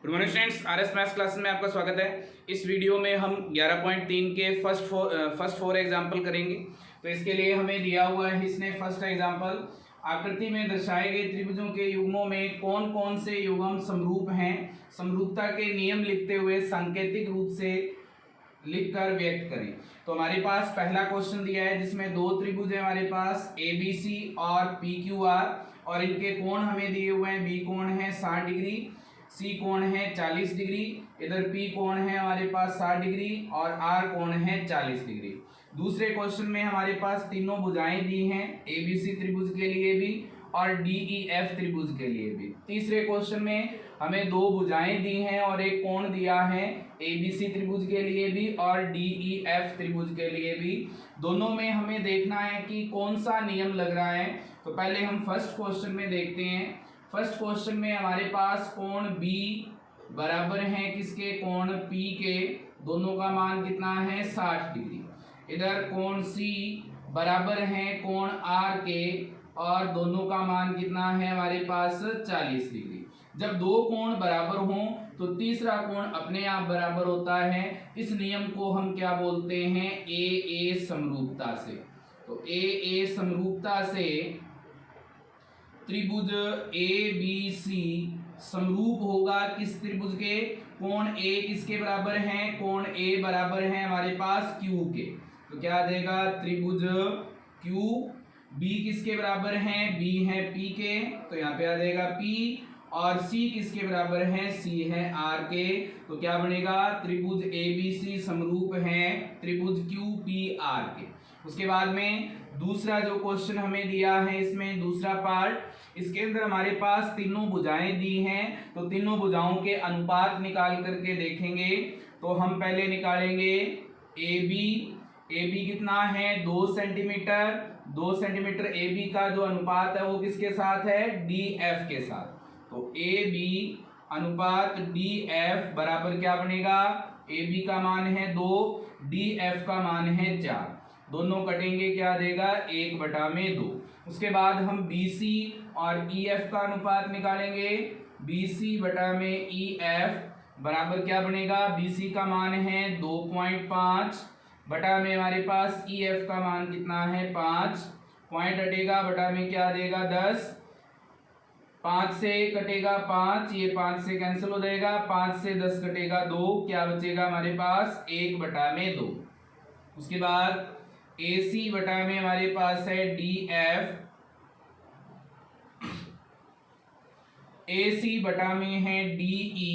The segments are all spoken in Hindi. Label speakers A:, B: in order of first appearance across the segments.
A: Good morning students, RS maths classes में आपका स्वागत है। इस वीडियो में हम 11.3 के फर्स्ट फोर एग्जाम्पल करेंगे। तो इसके लिए हमें दिया हुआ है इसने फर्स्ट एग्जाम्पल, आकृति में दर्शाए गए त्रिभुजों के युग्मों में कौन कौन से युग्म समरूप हैं, समरूपता के नियम लिखते हुए सांकेतिक रूप से लिखकर व्यक्त करें। तो हमारे पास पहला क्वेश्चन दिया है जिसमें दो त्रिभुज है हमारे पास ABC और PQR, और इनके कोण हमें दिए हुए हैं। बी कोण है 60 डिग्री, सी कोण है 40 डिग्री, इधर पी कोण है हमारे पास 60 डिग्री और आर कोण है 40 डिग्री। दूसरे क्वेश्चन में हमारे पास तीनों भुजाएं दी हैं, ABC त्रिभुज के लिए भी और DEF त्रिभुज के लिए भी। तीसरे क्वेश्चन में हमें दो भुजाएं दी हैं और एक कोण दिया है, ABC त्रिभुज के लिए भी और DEF त्रिभुज के लिए भी। दोनों में हमें देखना है कि कौन सा नियम लग रहा है। तो पहले हम फर्स्ट क्वेश्चन में देखते हैं। फर्स्ट क्वेश्चन में हमारे पास कोण B बराबर है किसके, कोण P के, दोनों का मान कितना है 60 डिग्री। इधर कोण C बराबर है कोण R के और दोनों का मान कितना है हमारे पास 40 डिग्री। जब दो कोण बराबर हों तो तीसरा कोण अपने आप बराबर होता है। इस नियम को हम क्या बोलते हैं, AA समरूपता से। तो AA समरूपता से त्रिभुज ABC समरूप होगा किस त्रिभुज के, कोण A किसके बराबर है, कोण A बराबर है हमारे पास Q के। तो क्या आ जाएगा, त्रिभुज QB किसके बराबर है, B है P के, तो यहाँ पे आ जाएगा P, और C किसके बराबर है, C है R के। तो क्या बनेगा, त्रिभुज ABC समरूप है त्रिभुज QPR के। उसके बाद में दूसरा जो क्वेश्चन हमें दिया है, इसमें दूसरा पार्ट, इसके अंदर हमारे पास तीनों भुजाएं दी हैं। तो तीनों भुजाओं के अनुपात निकाल करके देखेंगे। तो हम पहले निकालेंगे AB कितना है 2 सेंटीमीटर। 2 सेंटीमीटर AB का जो अनुपात है वो किसके साथ है, DF के साथ। तो AB अनुपात DF बराबर क्या बनेगा, AB का मान है 2, DF का मान है 4, दोनों कटेंगे, क्या देगा 1/2। उसके बाद हम BC और EF का अनुपात निकालेंगे। BC/EF बराबर क्या बनेगा, BC का मान है 2.5 बटा में हमारे पास EF का मान कितना है 5, पॉइंट हटेगा, बटा में क्या देगा 10, 5 से कटेगा 5, ये 5 से कैंसिल हो जाएगा, 5 से 10 कटेगा 2, क्या बचेगा हमारे पास 1/2। उसके बाद AC बटा में हमारे पास है DF, AC बटा में है DE,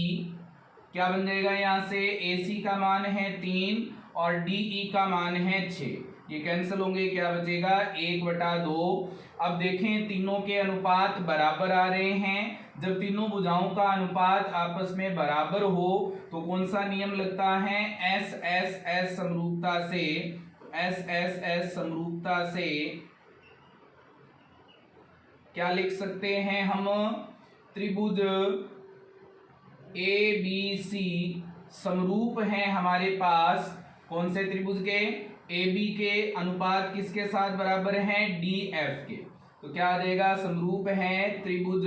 A: क्या बन जाएगा यहाँ से, AC का मान है 3 और DE का मान है 6, ये कैंसिल होंगे, क्या बचेगा 1/2। अब देखें तीनों के अनुपात बराबर आ रहे हैं। जब तीनों भुजाओं का अनुपात आपस में बराबर हो तो कौन सा नियम लगता है, SSS समरूपता से। SSS समरूपता से क्या लिख सकते हैं हम, त्रिभुज ABC समरूप हैं हमारे पास कौन से त्रिभुज के, AB के अनुपात किसके साथ बराबर हैं, DF के। तो क्या आ जाएगा, समरूप है त्रिभुज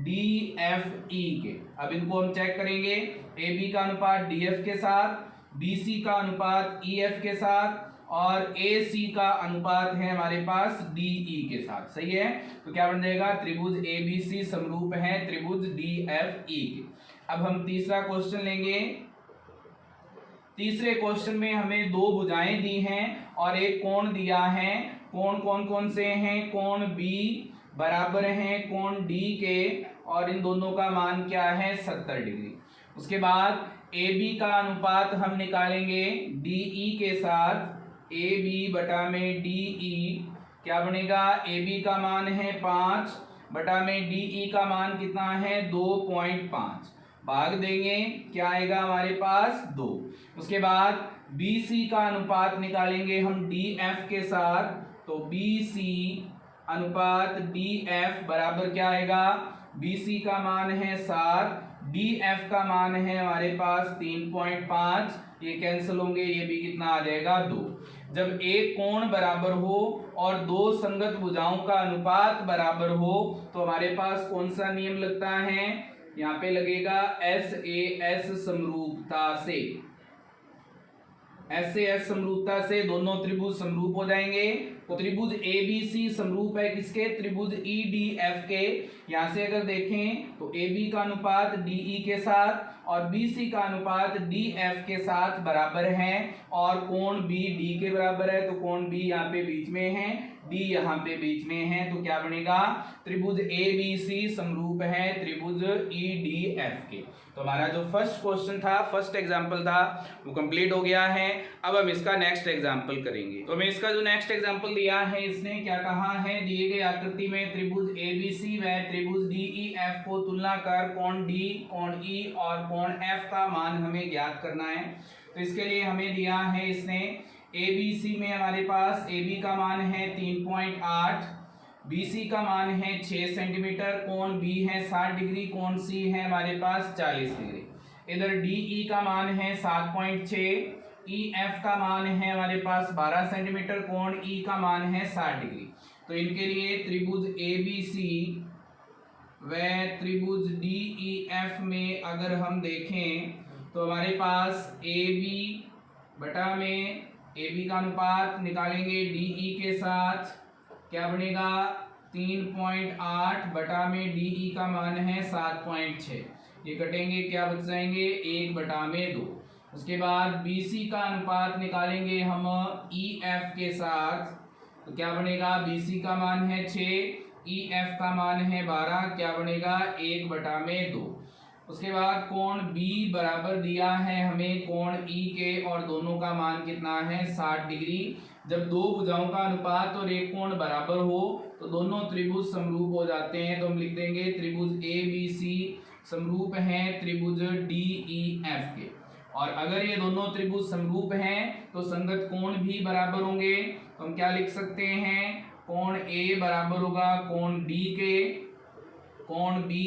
A: DFE के। अब इनको हम चेक करेंगे, AB का अनुपात DF के साथ, BC का अनुपात EF के साथ और AC का अनुपात है हमारे पास DE के साथ। सही है, तो क्या बन जाएगा, त्रिभुज ABC समरूप है त्रिभुज DFE के। अब हम तीसरा क्वेश्चन लेंगे। तीसरे क्वेश्चन में हमें दो भुजाएं दी हैं और एक कोण दिया है। कोण कौन कौन से हैं, कोण B बराबर है कोण D के और इन दोनों का मान क्या है 70 डिग्री। उसके बाद AB का अनुपात हम निकालेंगे DE के साथ, AB बटा में DE क्या बनेगा, AB का मान है 5 बटा में DE का मान कितना है 2.5, भाग देंगे, क्या आएगा हमारे पास 2। उसके बाद BC का अनुपात निकालेंगे हम DF के साथ। तो BC अनुपात DF बराबर क्या आएगा, BC का मान है 7, DF का मान है हमारे पास 3.5, ये कैंसिल होंगे, ये भी कितना आ जाएगा 2। जब एक कोण बराबर हो और दो संगत भुजाओं का अनुपात बराबर हो तो हमारे पास कौन सा नियम लगता है, यहाँ पे लगेगा SAS समरूपता से, SAS समरूपता से दोनों त्रिभुज समरूप हो जाएंगे। तो त्रिभुज ABC समरूप है किसके? त्रिभुज EDF के। यहां से अगर देखें तो AB का अनुपात DE के साथ और BC का अनुपात DF के साथ बराबर है, और कोण B D के बराबर है, तो कोण B यहाँ पे बीच में है, D यहाँ पे बीच में है, तो क्या बनेगा? त्रिभुज ABC समरूप है त्रिभुज EDF के। तो हमारा जो फर्स्ट क्वेश्चन था, फर्स्ट एग्जाम्पल था, वो कंप्लीट हो गया है। अब हम इसका नेक्स्ट एग्जाम्पल करेंगे। तो हमें इसका जो नेक्स्ट एग्जाम्पल दिया है, इसने क्या कहा है? दिए गए आकृति में त्रिभुज ABC व त्रिभुज DEF को तुलना कर कोण D, कोण E और कोण F का मान हमें ज्ञात करना है। तो इसके लिए हमें दिया है इसने ABC में हमारे पास AB का मान है 3.8, BC का मान है 6 सेंटीमीटर, कोण B है 60 डिग्री, कोण C है हमारे पास 40 डिग्री। इधर DE का मान है 7.6, EF का मान है हमारे पास 12 सेंटीमीटर, कोण E का मान है 60 डिग्री। तो इनके लिए त्रिभुज ABC व त्रिभुज DEF में अगर हम देखें तो हमारे पास AB बटा में AB का अनुपात निकालेंगे DE के साथ, क्या बनेगा? 3.8 बटा में DE का मान है 7.6, ये कटेंगे, क्या बच जाएंगे? 1 बटा में 2। उसके बाद BC का अनुपात निकालेंगे हम EF के साथ, तो क्या बनेगा? BC का मान है 6, EF का मान है 12, क्या बनेगा? 1 बटा में 2। उसके बाद कोण B बराबर दिया है हमें कोण E के, और दोनों का मान कितना है? 60 डिग्री। जब दो भुजाओं का अनुपात और एक कोण बराबर हो तो दोनों त्रिभुज समरूप हो जाते हैं। तो हम लिख देंगे त्रिभुज ABC समरूप है त्रिभुज DEF के। और अगर ये दोनों त्रिभुज समरूप हैं तो संगत कोण भी बराबर होंगे। तो हम क्या लिख सकते हैं? कोण A बराबर होगा कोण D के, कोण B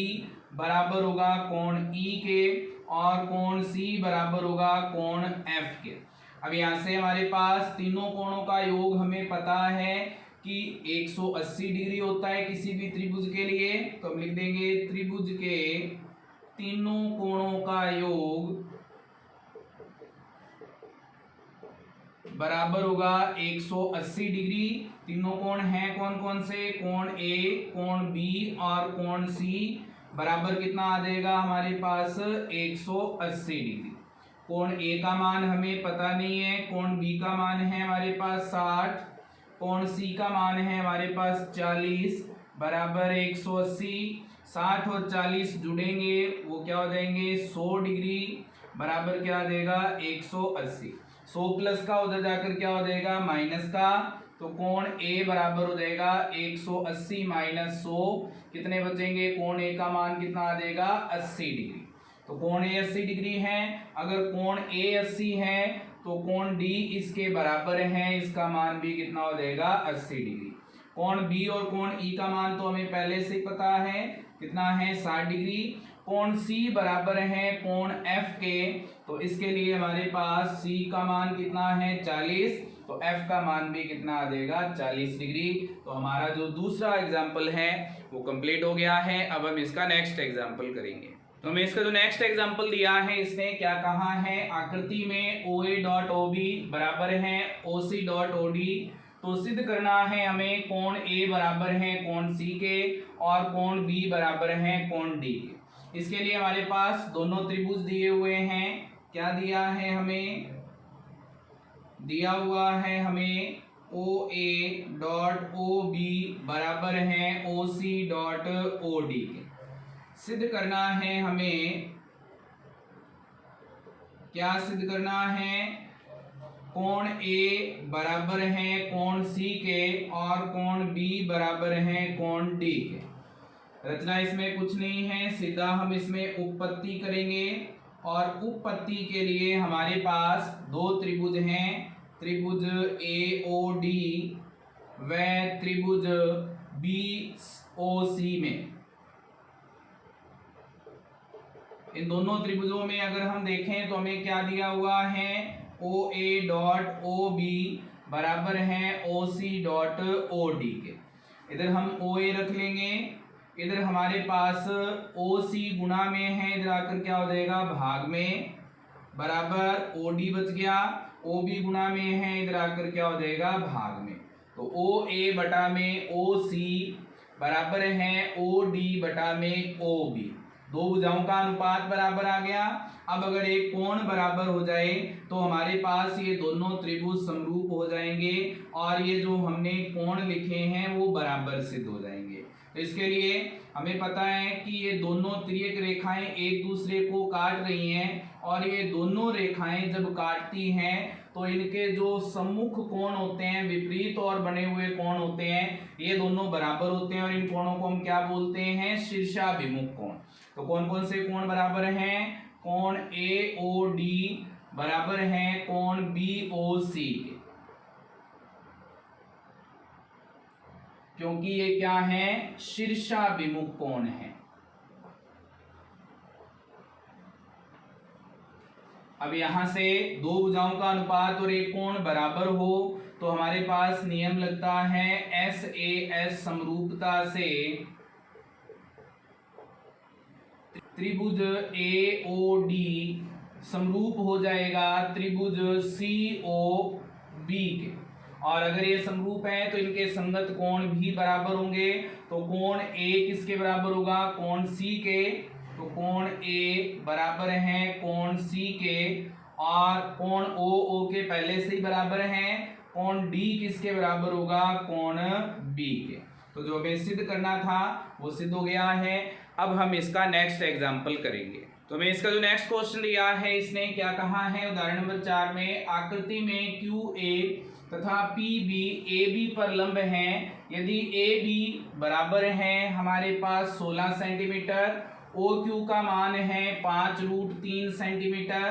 A: बराबर होगा कोण E के, और कोण C बराबर होगा कोण F के। अब यहाँ से हमारे पास तीनों कोणों का योग हमें पता है कि 180 डिग्री होता है किसी भी त्रिभुज के लिए। तो हम लिख देंगे त्रिभुज के तीनों कोणों का योग बराबर होगा 180 डिग्री। तीनों कोण हैं कौन कौन से? कोण A, कोण B और कोण C बराबर कितना आ जाएगा हमारे पास? 180 डिग्री। कोण A का मान हमें पता नहीं है, कोण B का मान है हमारे पास 60, कोण C का मान है हमारे पास 40 बराबर 180। 60 और 40 जुड़ेंगे वो क्या हो जाएंगे? 100 डिग्री बराबर क्या आ जाएगा? 180। 100 प्लस का उधर जाकर क्या हो जाएगा? माइनस का। तो कोण A बराबर हो जाएगा 180 माइनस 100, कितने बचेंगे? कोण A का मान कितना आ जाएगा? 80 डिग्री। तो कोण A 80 डिग्री है। अगर कोण A 80 है तो कोण D इसके बराबर है, इसका मान भी कितना हो जाएगा? 80 डिग्री। कोण B और कोण E का मान तो हमें पहले से पता है, कितना है? 60 डिग्री। कोण C बराबर है कोण F के, तो इसके लिए हमारे पास C का मान कितना है? 40, तो F का मान भी कितना आ जाएगा? 40 डिग्री। तो हमारा जो दूसरा एग्जाम्पल है वो कंप्लीट हो गया है। अब हम इसका नेक्स्ट एग्जाम्पल करेंगे। तो हमें इसका जो नेक्स्ट एग्जाम्पल दिया है, इसने क्या कहा है? आकृति में OA डॉट OB बराबर है OC डॉट OD। तो सिद्ध करना है हमें कोण A बराबर है कोण C के, और कोण B बराबर है कोण D के। इसके लिए हमारे पास दोनों त्रिभुज दिए हुए हैं। क्या दिया है हमें? दिया हुआ है हमें OA डॉट OB बराबर है OC डॉट OD के। सिद्ध करना है हमें, क्या सिद्ध करना है? कोण A बराबर है कोण C के, और कोण B बराबर है कोण D के। रचना इसमें कुछ नहीं है, सीधा हम इसमें उपपत्ति करेंगे। और उपपत्ति के लिए हमारे पास दो त्रिभुज हैं, त्रिभुज AOD व त्रिभुज BOC में। इन दोनों त्रिभुजों में अगर हम देखें तो हमें क्या दिया हुआ है? OA डॉट OB बराबर है OC डॉट OD के। इधर हम OA रख लेंगे, इधर हमारे पास OC गुणा में है, इधर आकर क्या हो जाएगा भाग में, बराबर OD बच गया, OB गुणा में है, इधर आकर क्या हो जाएगा भाग में। तो OA बटा में OC बराबर है OD बटा में OB, दो भुजाओं का अनुपात बराबर आ गया। अब अगर एक कोण बराबर हो जाए तो हमारे पास ये दोनों त्रिभुज समरूप हो जाएंगे और ये जो हमने कोण लिखे हैं वो बराबर सिद्ध हो जाएंगे। तो इसके लिए हमें पता है कि ये दोनों तिर्यक रेखाएं एक दूसरे को काट रही हैं और ये दोनों रेखाएं जब काटती हैं तो इनके जो सम्मुख कोण होते हैं, विपरीत और बने हुए कोण होते हैं, ये दोनों बराबर होते हैं और इन कोणों को हम क्या बोलते हैं, शीर्षाभिमुख कोण। तो कौन कौन से कोण बराबर हैं, कोण AOD बराबर है कोण BOC के, क्योंकि ये क्या है, शीर्षाभिमुख कोण है। अब यहां से दो भुजाओं का अनुपात और एक कोण बराबर हो तो हमारे पास नियम लगता है SAS समरूपता से त्रिभुज AOD समरूप हो जाएगा त्रिभुज COB के, और अगर ये समरूप है तो इनके संगत कोण भी बराबर होंगे। तो कोण A किसके बराबर होगा, कोण C के, तो कोण A बराबर है कोण C के, और कोण OO के पहले से ही बराबर हैं। कोण D किसके बराबर होगा, कोण B के। तो जो हमें सिद्ध करना था वो सिद्ध हो गया है। अब हम इसका नेक्स्ट एग्जाम्पल करेंगे। तो मैं इसका जो नेक्स्ट क्वेश्चन लिया है, इसने क्या कहा है, उदाहरण नंबर 4 में आकृति में QA तथा PB AB पर लंब हैं। यदि AB बराबर है हमारे पास 16 सेंटीमीटर, OQ का मान है 5√3 सेंटीमीटर,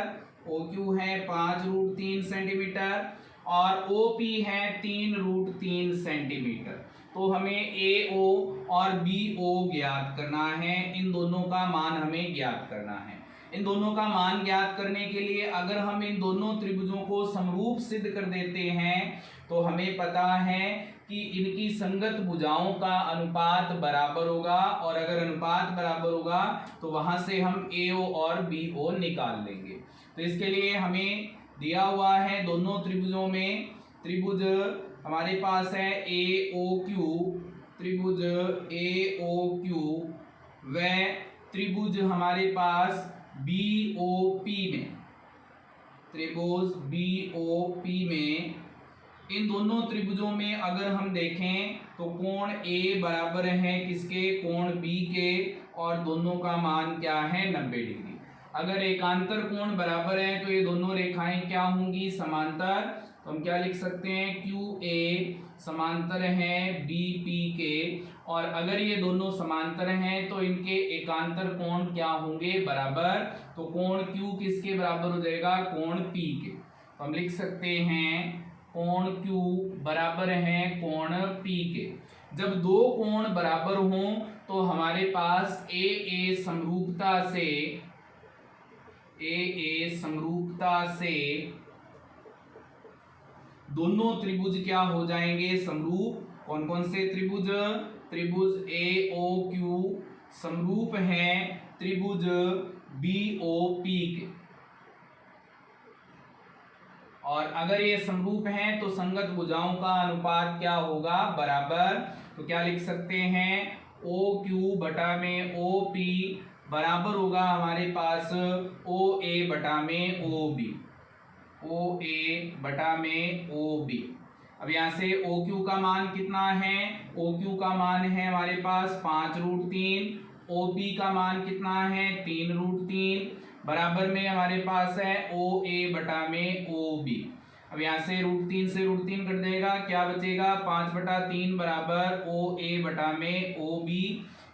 A: OQ है 5√3 सेंटीमीटर और OP है 3√3 सेंटीमीटर, तो हमें AO और BO ज्ञात करना है। इन दोनों का मान हमें ज्ञात करना है। इन दोनों का मान ज्ञात करने के लिए अगर हम इन दोनों त्रिभुजों को समरूप सिद्ध कर देते हैं तो हमें पता है कि इनकी संगत भुजाओं का अनुपात बराबर होगा, और अगर अनुपात बराबर होगा तो वहां से हम AO और BO निकाल लेंगे। तो इसके लिए हमें दिया हुआ है दोनों त्रिभुजों में, त्रिभुज हमारे पास है AOQ, त्रिभुज AOQ व त्रिभुज हमारे पास BOP में, त्रिभुज BOP में। इन दोनों त्रिभुजों में अगर हम देखें तो कोण A बराबर है किसके, कोण B के, और दोनों का मान क्या है, 90 डिग्री। अगर एकांतर कोण बराबर है तो ये दोनों रेखाएं क्या होंगी, समांतर। तो हम क्या लिख सकते हैं, QA समांतर है BP के, और अगर ये दोनों समांतर हैं तो इनके एकांतर कोण क्या होंगे, बराबर। तो कोण Q किसके बराबर हो जाएगा, कोण P के। तो हम लिख सकते हैं कोण Q बराबर है कोण P के। जब दो कोण बराबर हों तो हमारे पास AA समरूपता से दोनों त्रिभुज क्या हो जाएंगे, समरूप। कौन कौन से त्रिभुज, त्रिभुज AOQ समरूप है त्रिभुज BOP के, और अगर ये समरूप हैं तो संगत भुजाओं का अनुपात क्या होगा, बराबर। तो क्या लिख सकते हैं, OQ बटा में OP बराबर होगा हमारे पास OA बटा में OB, OA बटा में OB। अब यहाँ से OQ का मान कितना है, OQ का मान है हमारे पास 5√3, OP का मान कितना है 3√3, बराबर में हमारे पास है OA बटा में OB। अब यहाँ से √3 से √3 कट जाएगा, क्या बचेगा, 5/3 बराबर OA बटा में OB।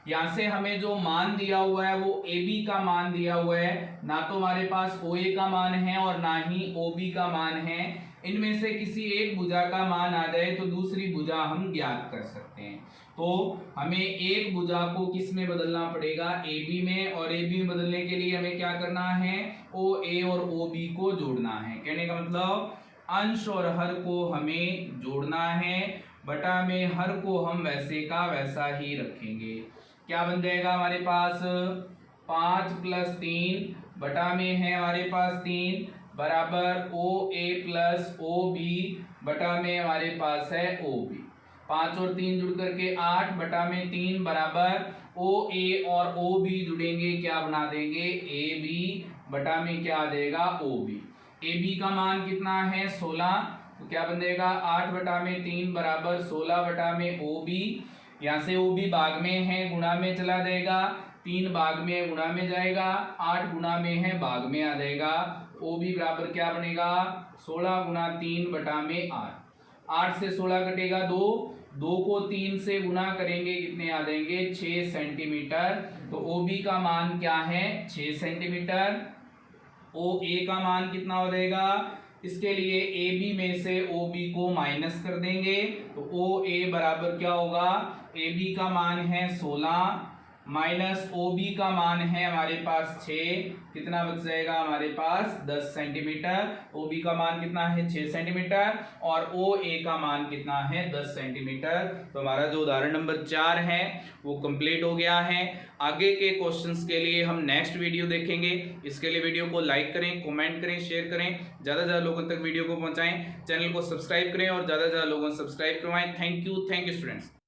A: यहाँ से हमें जो मान दिया हुआ है वो AB का मान दिया हुआ है, ना तो हमारे पास OA का मान है और ना ही OB का मान है। इनमें से किसी एक भुजा का मान आ जाए तो दूसरी भुजा हम ज्ञात कर सकते हैं। तो हमें एक भुजा को किस में बदलना पड़ेगा, AB में, और AB में बदलने के लिए हमें क्या करना है, OA और OB को जोड़ना है। कहने का मतलब अंश और हर को हमें जोड़ना है, बटा में हर को हम वैसे का वैसा ही रखेंगे। क्या बन जाएगा हमारे पास 5 + 3 बटा में है हमारे पास 3 बराबर OA + OB बटा में हमारे पास है OB। 5 और 3 जुड़ करके 8 बटा में 3 बराबर OA और OB जुड़ेंगे क्या बना देंगे AB बटा में क्या आ जाएगा OB। AB का मान कितना है 16, तो क्या बन जाएगा 8 बटा में 3 बराबर 16 बटा में OB। यहाँ से OB भाग में है गुणा में चला जाएगा, 3 भाग में गुणा में जाएगा, 8 गुणा में है भाग में आ जाएगा। OB बराबर क्या बनेगा 16 × 3 बटा में 8। 8 से 16 कटेगा 2, 2 को 3 से गुणा करेंगे कितने आ जाएंगे 6 सेंटीमीटर। तो OB का मान क्या है 6 सेंटीमीटर। OA का मान कितना हो जाएगा, इसके लिए AB में से OB को माइनस कर देंगे तो OA बराबर क्या होगा, AB का मान है 16 माइनस OB का मान है हमारे पास 6, कितना बच जाएगा हमारे पास 10 सेंटीमीटर। OB का मान कितना है 6 सेंटीमीटर और OA का मान कितना है 10 सेंटीमीटर। तो हमारा जो उदाहरण नंबर 4 है वो कंप्लीट हो गया है। आगे के क्वेश्चंस के लिए हम नेक्स्ट वीडियो देखेंगे। इसके लिए वीडियो को लाइक करें, कमेंट करें, शेयर करें, ज़्यादा से ज़्यादा लोगों तक वीडियो को पहुंचाएं, चैनल को सब्सक्राइब करें और ज़्यादा से ज़्यादा लोगों को सब्सक्राइब करवाएं। Thank you students.